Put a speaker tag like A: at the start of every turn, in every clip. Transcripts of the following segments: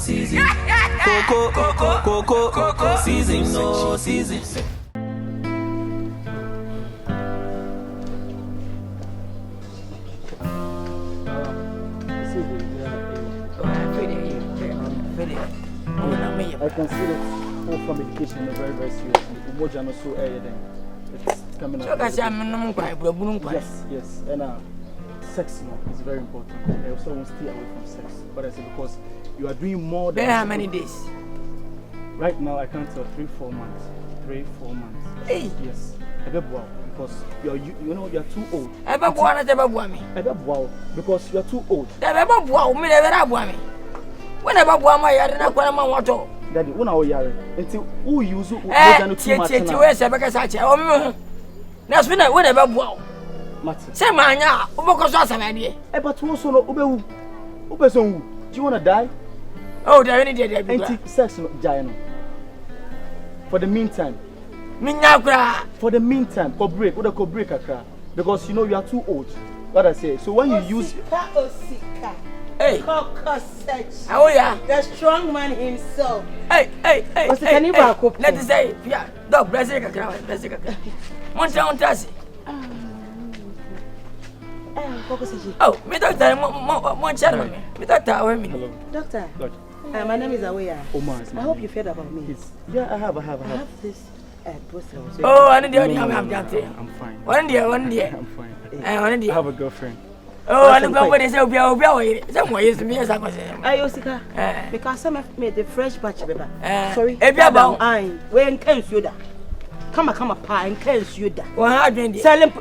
A: season. Coco season, no season.
B: I consider all from education very, very serious. It's coming out. Yes. And sex is very important. I also won't stay away from sex. But I say because you are doing more than...
C: How many days?
B: Right now, I can't tell 3-4 months. 3-4 months.
C: Hey!
B: Yes. Because you're too old. Because you're too old.
C: Whenever Daddy,
B: when I was young, until who use it,
C: whenever say manya, but
B: also no do you want to die?
C: Oh, there any day
B: sex giant. For the meantime, for break, because you know you are too old. What I say. So when you use
D: hey, Kɔkɔsɛkyi.
C: Oh yeah,
D: the strong man himself.
C: Hey.
D: Let
C: us say, yeah, dog, bless you. Montasi.
D: Kɔkɔsɛkyi.
C: Oh, me doctor, Monchar, me doctor,
D: Doctor. My name is Awea. I hope you heard about me.
B: Yeah, I have.
D: I have this poster.
C: Oh, I need I'm
B: fine.
C: One day.
B: I'm fine.
C: I
B: have a girlfriend.
C: Oh, I don't know what they say. Someone used to be as I was saying.
D: Ayosika, because some made the fresh batch paper. Sorry,
C: about
D: when can you da? Come a pie and can you da?
C: Well, I didn't
D: sell him.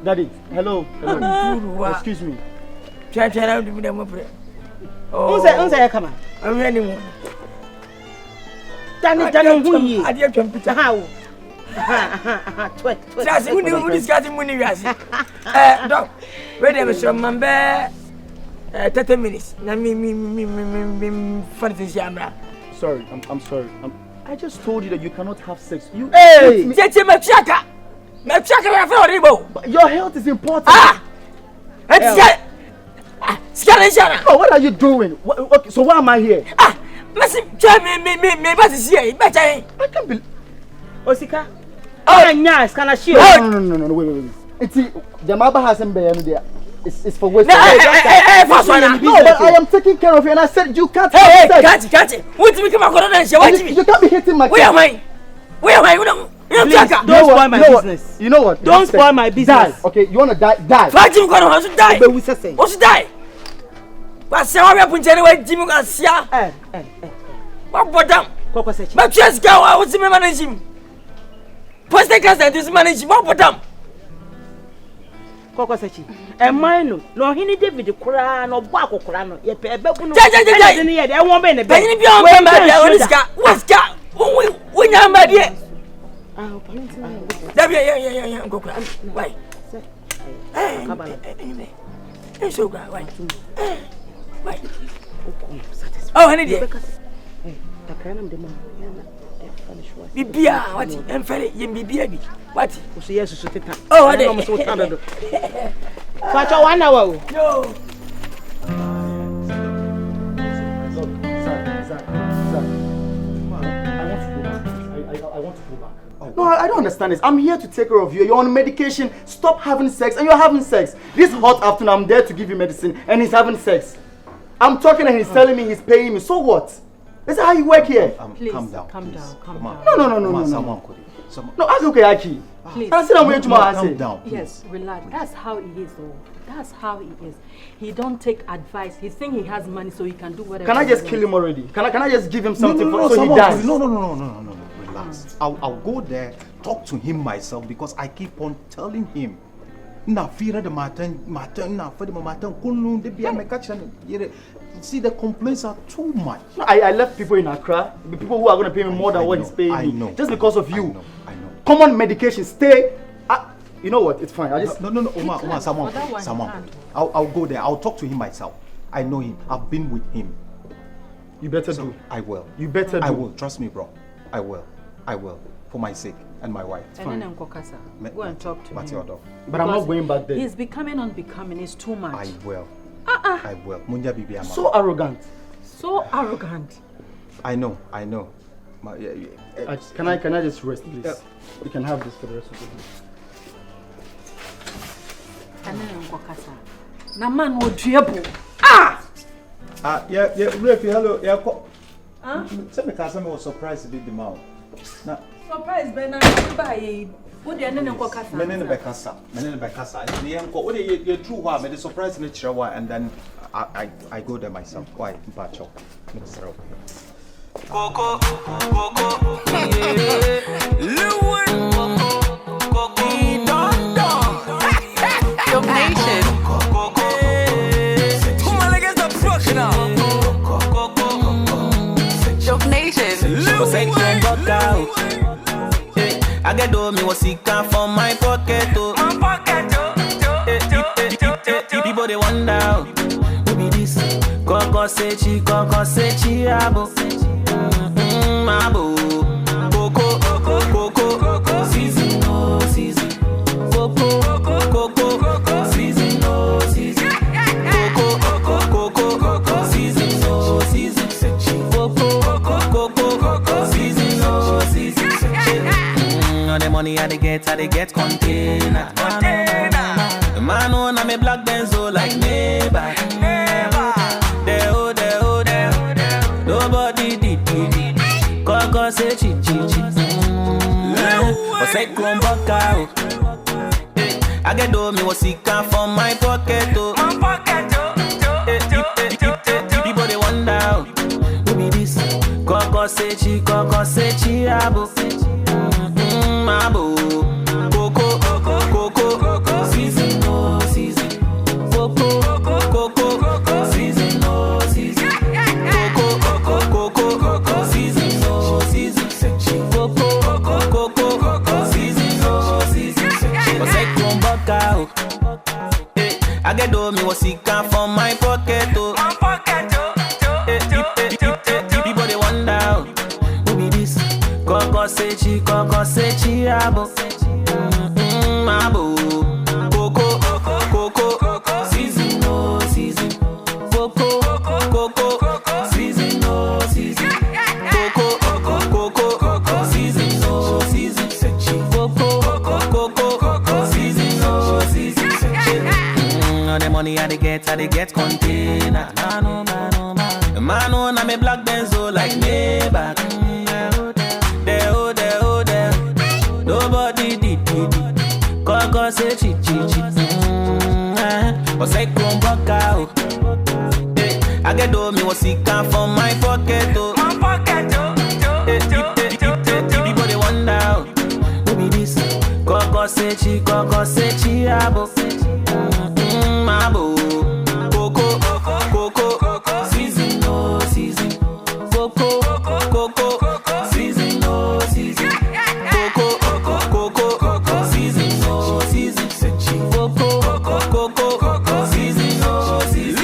B: Daddy, hello. Excuse me.
C: Try to do them.
D: Oh, come on.
C: I'm anymore.
D: Done, I did computer. How?
C: Just who discussing when you ask. Dog, wait a minute, 30 minutes.
B: Sorry, I'm sorry. I just told you that you cannot have sex. You
C: hey,
B: your health is important. Oh, what are you doing? Okay, so why am I here?
C: I can't believe.
D: Osika. Oh, yes, can I shoot?
B: No, wait. It's the Maba hasn't been there. It's for waste.
C: No, but
B: I am taking care of you, and I said you can't.
C: Catch it. What you come
B: you can't be hitting my.
D: Where am I? Please, don't spoil my business.
B: You know what?
D: Don't spoil my business.
B: Die. Okay, you want to die? Die.
C: Fight him, go to die. What's die? But say what happened anyway, Jimmy Garcia. What bottom?
D: Kɔkɔsɛkyi.
C: But just go. I was managing. Post the class that is managing. What bottom?
D: Kɔkɔsɛkyi. Mine no hini David kura no bako kura no. Ye pe ebe kunu.
C: Jai.
D: Ni ye won be ne be.
C: Penny bi on be what's got? We nya ma die. Yeah, go kura. Why? Hey, so go. Why? Why? Oh, honey dear. Bibia, what? I'm very bibia. What? Oh, I don't know.
D: But 1 hour.
C: Yo.
B: I want to go back. No, I don't understand this. I'm here to take care of you. You're on medication. Stop having sex, and you're having sex. This hot afternoon, I'm there to give you medicine, and he's having sex. I'm talking, and he's telling me he's paying me. So what? Is that how you work here?
D: Please,
E: calm down.
B: No. No, ask okay, Aki.
E: Please.
B: Calm
E: down.
F: Yes, relax. That's how he is, though. That's how he is. He don't take advice. He think he has money, so he can do whatever.
B: Can I just kill him already? Can I just give him something so he dies?
E: No. Relax. I'll go there, talk to him myself because I keep on telling him. Na fear the matin, na for the matin, kunu de be me catch. See, the complaints are too much.
B: No, I left people in Accra, people who are going to pay me more than what he's paying me.
E: I know.
B: Just because of you.
E: I know.
B: Common medication, stay. You know what? It's fine. I just
E: no. Omar, someone. I'll go there. I'll talk to him myself. I know him. I've been with him.
B: You better do.
E: I will.
B: You better do.
E: I will. Trust me, bro. I will. For my sake and my wife.
F: It's fine. And then go and talk to him.
B: But I'm not going back there.
F: He's becoming unbecoming. It's too much.
E: I will. I will. Munja bibi ama.
B: So arrogant.
F: So arrogant.
E: I know.
B: Can I just rest, please? You can have this for the rest of the day.
F: And then Nkokasa. Na man wo duebo.
E: Yeah, Refi, hello. Yeah, tell me, Kasa, I was surprised to be the mouth. Now,
F: surprise, Ben, I buy. What the end of Nkokasa?
E: Menene Bekasa. You true one, but the surprise in the one, and then I go there myself. Why? Mpacho.
A: Coco, Lilwin,
G: Your nation.
A: who am I against the professional?
G: Your nation.
A: I get do me what he can from my pocket. People they wonder who be this Kɔkɔsɛkyi abo. Mabo. Coco, season no season. Coco, season no season. Coco, season no season. Coco, season no season. All the money I they get container. The man on me black benzo like neighbor. Nobody did. Kɔkɔsɛkyi. Say Chromebook. I get do me what he can from my pocket. People they wonder who be this Kɔkɔsɛkyi abo. Mabo. Coco, season no season. Coco, season no season. Coco, season no season. Coco, season no season. But say Chromebook. I get do me what he can from my pocket. People they wonder who be this Kɔkɔsɛkyi abo. Mabo. Coco, season no season. Coco, season no season. Coco, season no season. Coco, season no season. All the money I they get container. The man on me black benzo like neighbor. There. Nobody did. Kɔkɔsɛkyi. But say Chromebook. I get do me what he can from my pocket. People they wonder who be this Kɔkɔsɛkyi abo. Mabo. Coco, season no season. Coco, season no season. Coco, season no season. Coco, season no season.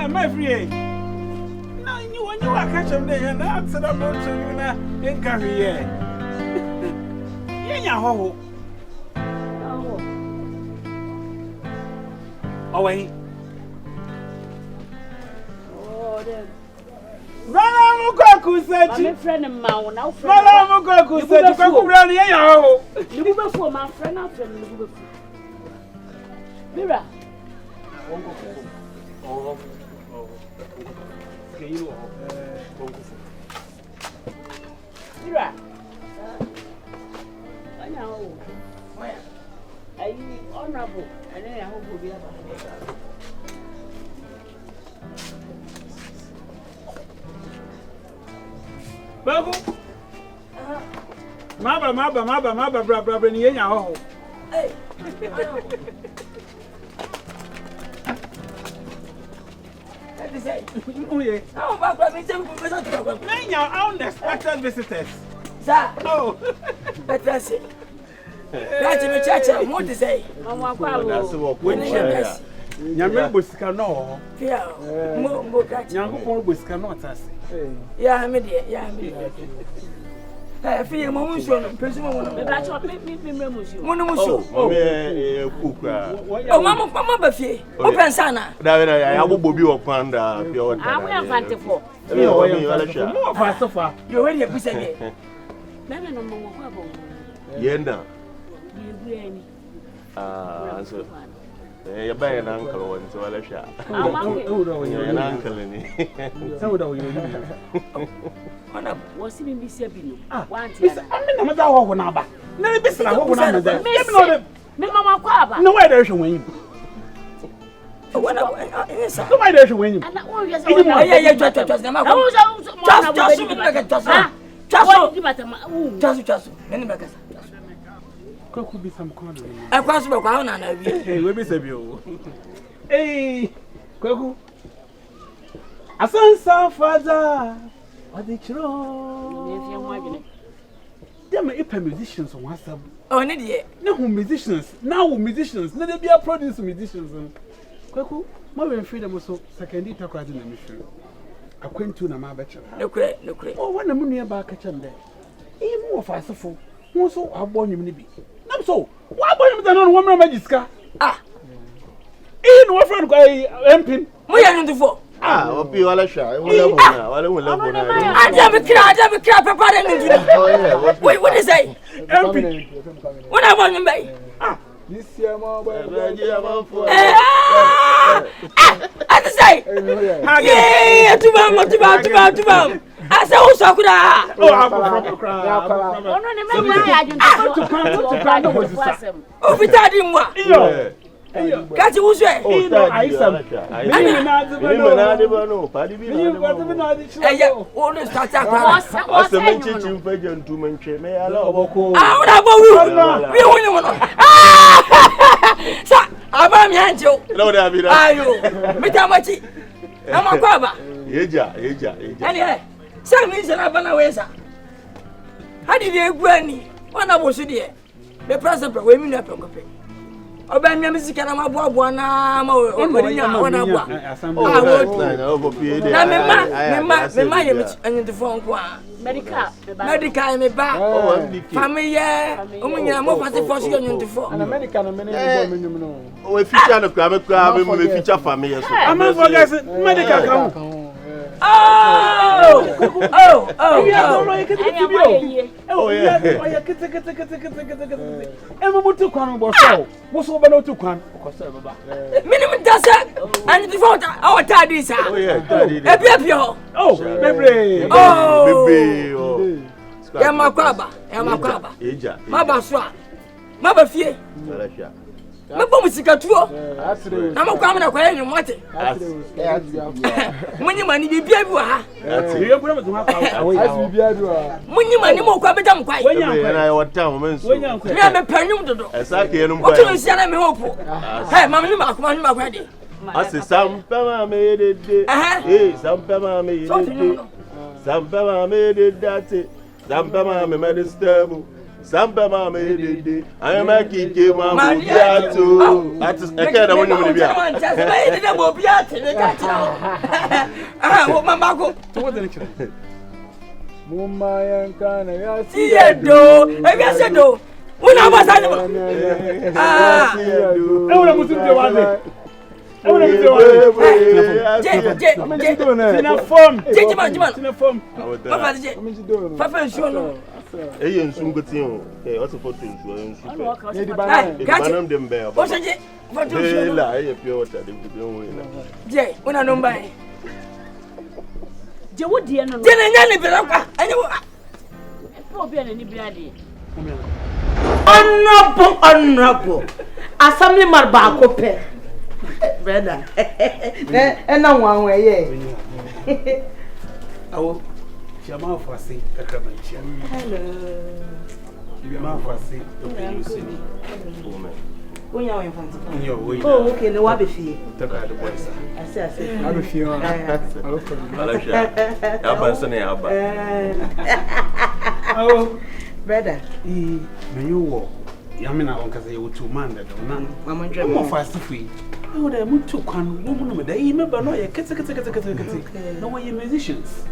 H: My free. Now you when you are catching the hand, I'm said about to you now in career. Yeah, ho. Oh, wait.
D: Oh, then.
H: Kɔkɔsɛkyi.
D: My friend and my now friend.
H: Kɔkɔsɛkyi. Kɔkɔbrani ya ho.
D: You go for my friend and friend. You go for. Mira. Mira. I know. Are you honorable? And then I hope we'll be able to.
H: Babu. Maba, bra, ni yenya ho.
C: Hey.
H: Oh yeah.
C: How about
H: Unexpected visitors.
C: Sir.
H: Oh.
C: That's it. That's me chacha. What to say?
D: Mama kwa.
H: When you Nyame bosika no.
C: Fia. Mo chacha.
H: Nyankopon bosika no atase.
C: Yeah, me there. Yeah, me there. Fia mo muso no. Pesi mo no.
D: Me ba cho me muso.
C: Mo no muso.
I: Oh, me kukra.
C: Oh, mama ba fie. O pensa na.
I: Da ya bobo bi wo kwanda pure water.
D: We am fantefo.
I: Me o me wala sha.
H: Mo fa sofa.
C: You already a pussy me.
D: Me no mo kwa bo.
I: Yenda.
D: Ye gu ani.
I: So ya ba yana uncle won so wala sha. Ya na uncle ni.
H: Sawo da wo yo.
C: Ona
D: wasi mi bisia bi no. Wanti
H: Bisa amina ma da ho na ba. Na bi sira ho na da.
D: Me mama kwa aba.
H: No why there showing.
C: Ona esa.
H: No why there showing.
D: Ana wo yesa.
C: Yeah, just na ma. Just me make just. Just. Nani make just.
H: Could be some corner.
C: I cross my crown and I will.
H: Hey, we be sabio. Hey, Kwaku. Asan father. What did you know? There may musicians on WhatsApp.
C: Oh, an idiot.
H: No musicians. Now musicians. Let there be a produce musicians. Kwaku, my freedom was so second it across in the mission. I went to my bachelor.
C: No credit. Oh,
H: when the money about catching there. Even more fastful. Also, I born you maybe. I'm so. Why born you than on woman magiska?
C: Ah.
H: In what friend empin?
C: We are into four.
I: Opi wala sha. Wala bona.
C: I never cry, papa. What is say?
H: Empin.
C: What I want to make?
H: This year, my boy.
C: I say, yeah, to bam. I say, who's so good?
H: Oh, I'm from cry.
C: Oh, we tell him what? Catch you, say,
H: Ayesem.
C: Oba mi music na ma boa na ma oninya wona boa. Na me ma ye mi anyinto fo nko a. Medical me ba. Family omunya mo fase fo so anyinto fo.
H: Na medical na me ne bo menyum no.
I: O feature no kra me feature family so.
H: Am for guys medical kan.
C: Oh, me bom sikatuo na mo kwam na kwaye nyu mote munyi mani bibia bi wa ha
H: ye bura mo ha kwa bibia bi wa
C: munyi mani mo kwa beta mo kwaye
I: na yo tam me nso
C: me panyum dodo
I: esa ke enum
C: kwa o tun sia na me hopo hey mam ni ma kwa de
I: ase sampa me de sampa me de sampa me de date sampa me me stable Samba mama edede ayama kike mama biato atis eke na wonu bia
C: ma edede mo biato ne ka tira wo mama ko
H: to wo de kire mumma yanka na ya
C: siedo e bia siedo wona ba sa ni mo
H: e wona mutum de wa de e wona mutum de wa de na form na form
C: papa je papa show no
I: eye nsu ngoti o o se foto nsu
H: e di banam
I: dem be
C: o se je foto nsu
I: la eye pure water dem be won na
C: je una no mbai
D: je wo die no
C: je na nya ni bela kwa anyi wo
D: po bia na ni bia de
J: honorable assembly mar ba ko pe brother na nwanwe ye
H: awo Chama fasi kakramanchia.
J: Hello.
H: Chama fasi opinion.
J: Onya we fanti.
H: Oh,
J: okay, no wa be fie.
H: Taka the boys.
J: I say.
H: I be fie.
I: Alasha. Ya banse na ya ba.
H: Oh,
J: brother.
H: Me you wo. Yamina on cause you two man that don't.
J: Mama
H: I'm more fast free. I would have moved to Kwan woman. They remember no, you no way musicians.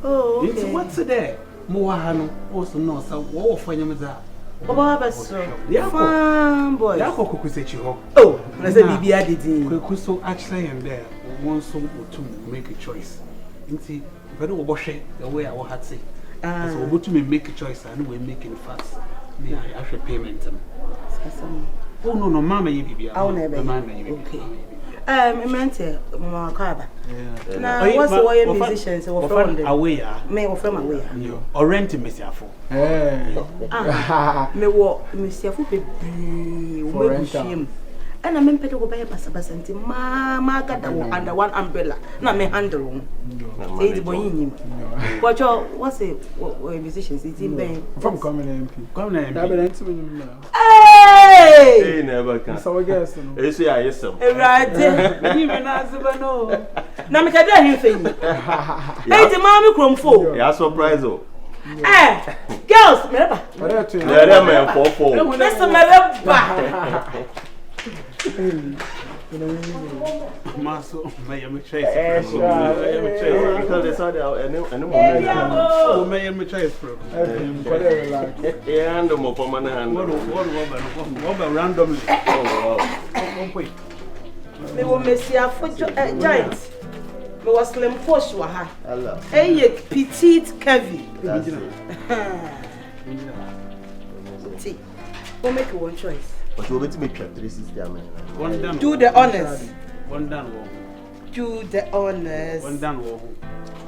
J: Oh,
H: okay. What's there? Moahano also knows how war for you.
J: Baba, so fun boy.
H: Kɔkɔsɛkyi.
J: Oh, let's say Bibi Adidi.
H: So actually, and there, one song or two make a choice. Inti, very overshare the way I had say. So, what to make a choice and we're making fast. The actual payment. Oh, no, Mama, you be.
J: I'll never. Okay. I meant Mama Kaba.
H: Now,
J: what's the way musicians or from
H: away?
J: May or from away.
H: Or renting Miss Yafo.
J: Me what Miss Yafo be him. And I'm in Pedro by Basabasanti, Mamma got under one umbrella. Not me handle. What's it? What musicians? It's in vain.
H: From Quamina MP. Quamina MP.
J: Hey!
I: Never can.
H: So I guess.
I: You see, Ayesem.
J: Right.
H: Even as no.
J: Now, me can do anything. Hey, the mommy chrome for.
I: Yeah, surprise.
J: Eh, girls, remember?
I: Yeah, man, 4-4.
J: Listen, remember.
H: Maso, may I chase?
I: Because they saw that any moment.
H: Oh, may I chase?
I: Yeah, and the more permanent.
H: What randomly?
I: Oh,
H: wait.
J: Me will miss your foot giant. Me was slim push wa ha. Hey, petite Kevin. See, we'll make one choice.
I: But you will make 360.
J: Do the honors.
H: One done.
J: Do the honors.
H: One done.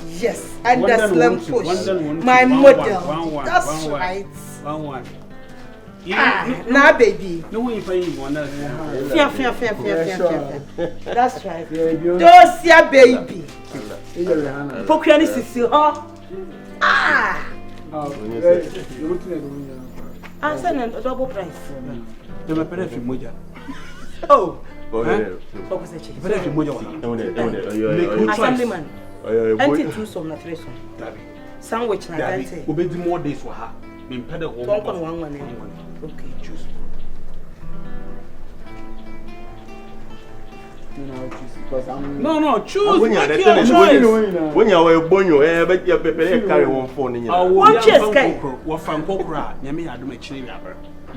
J: Yes, and the slim push. My model. That's right.
H: One.
J: Nah, baby.
H: No way for you one.
J: Fair. That's right. Those your baby. Pokriani sisi, huh? Ah. I send a double price.
H: The Maperefi Moja.
J: Oh,
H: Kɔkɔsɛkyi. Maperefi Moja.
J: Assemblyman. Empty two some na three some. Sandwich na dante.
H: Obedi more days for her. Me pede one.
J: One. Okay, choose.
H: No, choose.
I: When you're born, you bet your paper carry one phone in your
J: one chest.
H: What from Kokra? Yami, I do my chin.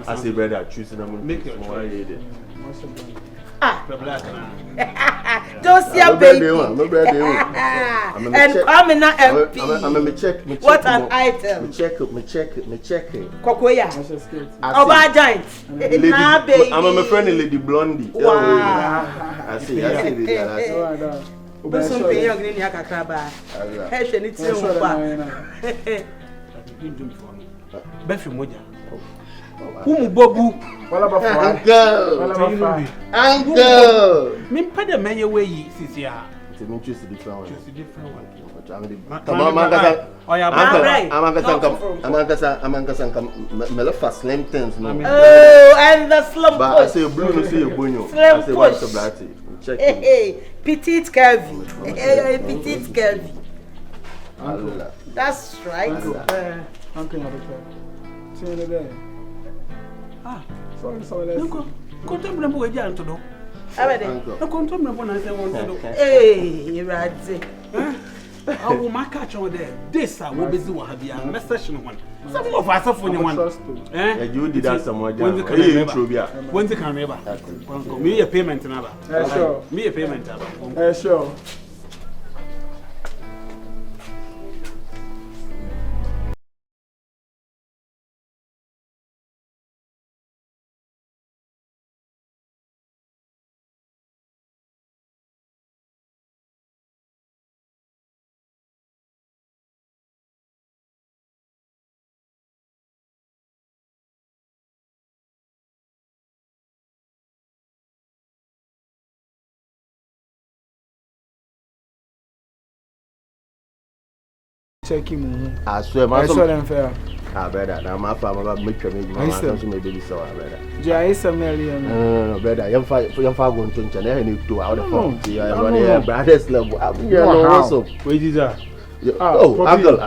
I: I say, brother, choosing them. Make your choice.
J: Don't see a baby. And Quamina MP. What an item.
I: Me check.
J: Kokoya. Oba giant. Nah, baby.
I: I'm my friend Lady Blondie.
J: Wow.
I: I see.
J: But something you're going to have. Hey, she needs to
H: Befi Moja. Bobu.
I: Uncle.
H: Me pade me ye way sisi ya.
I: Me choose a different one.
J: Oh, and the slum
I: push. I say blue, you say bonyo.
J: I say
I: what's the black? Check.
J: Hey, petite Kelvin. Hey, petite Kelvin. That's right.
H: Uncle, sorry. Contemporary way to do. No contemporary I want to do.
J: Hey, Radzi.
H: I will mark on there. This I will be doing a message one. Some of us are funny one.
I: You did that somewhere.
H: When the can never. Me a payment another.
B: Sure.
H: Me a payment.
B: Sure. Check him.
I: I swear, man.
B: Fair.
I: Brother, now my father make sure my son to maybe so, brother.
B: Ayesem,
I: no, brother. You're far going to change. I need to out of phone. Yeah, brothers level. Also,
B: wait, is that?
I: Oh, uncle.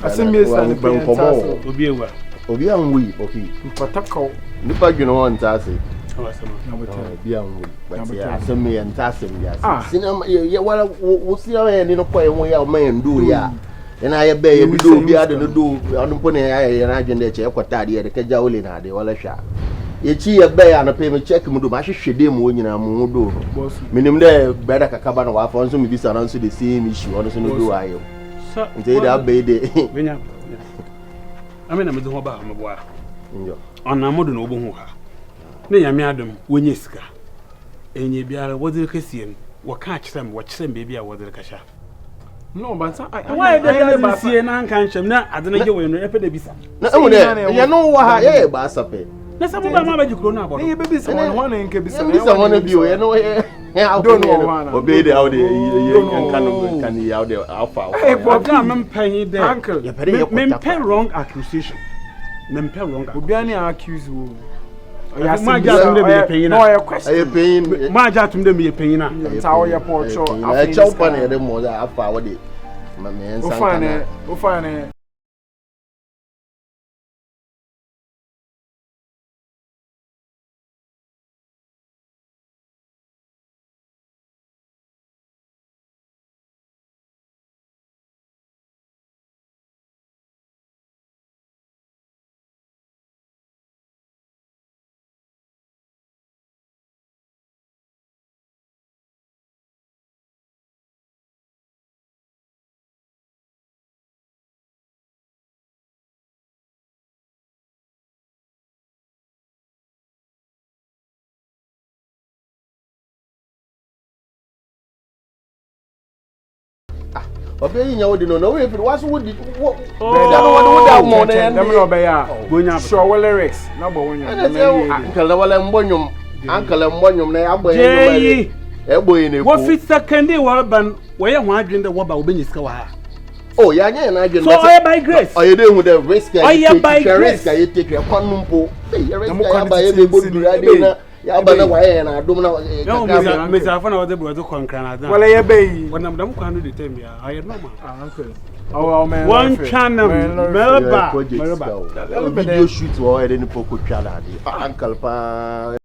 B: I see Miss and
I: Obi an we okay.
B: Mpatako.
I: Nipa dwene won ntase.
B: Obi an
I: we. But yeah, asem me ntase me ya. Sinema ye wala wo sinema ye ni no kwa ye ya o man ndu ya. Ena ye be ye do obi ade no do onu mpo ne ya na agende e che ekotade ye de kaja ole na ade wala hwa. Ye chi ye be ya no pe me check mu do ma hwehwede mu onyina mu do. Minim de brother kakaba no wa fa nso me bisa na nso the same issue ono so no do ayo. So nti da be de.
H: Benya. Amena me do ho ba amboa.
I: Njo.
H: Ona modo no obo ha. Na yame adom wonye sika. Enye biara wodire kasiem wo ka kyerem wo kyerem bebi a wodire kasha.
B: No, but
H: why the see na Nkansah na adena je we no epe da bisa.
I: Na ewu de ye no wo ha ye ba asape.
H: Na sabu ba ma ba jikro na abodo.
B: Ye be bisa won nke bisa.
I: Ye bisa won bi o ye no ye obe de out ye kan ye out there alpha.
H: Hey, but I'm paying there. Uncle, me pay wrong accusation. Me pay wrong.
B: Obi ani accuse wo.
H: Oya ma ja tum de me paying na.
B: No, your question.
I: Aye paying.
H: Ma ja tum de me paying na.
B: Tawo ye porcho.
I: E chow pan ye de mo da alpha wo de. Ma me ensan kana.
B: O fane.
I: Obi yin yawo di no we fi waso wodi wo
B: da mo na dem no be ya gonya sure we lyrics na bo wonyo
I: ankala wala mbonyum na ya bo yin no e bo yin e
H: wo fi second wa ban we ye ho adwende wo ba obenyi sika wa ha
I: oh ya nya na adwende
H: so oye by grace
I: oye dey hu the risk
H: oye by grace
I: risk you take kwanu mpo e risk ya ba ye be boduru ade na ya ba na wa ye na adom na
H: kaka me sa fa na wo de bro to konkra na
B: wala ye be yi
H: wonam dam kwanu de tem ya aye normal
B: okay oh man
H: one channel melba
I: video shoot wo e de ni poko twala ade uncle pa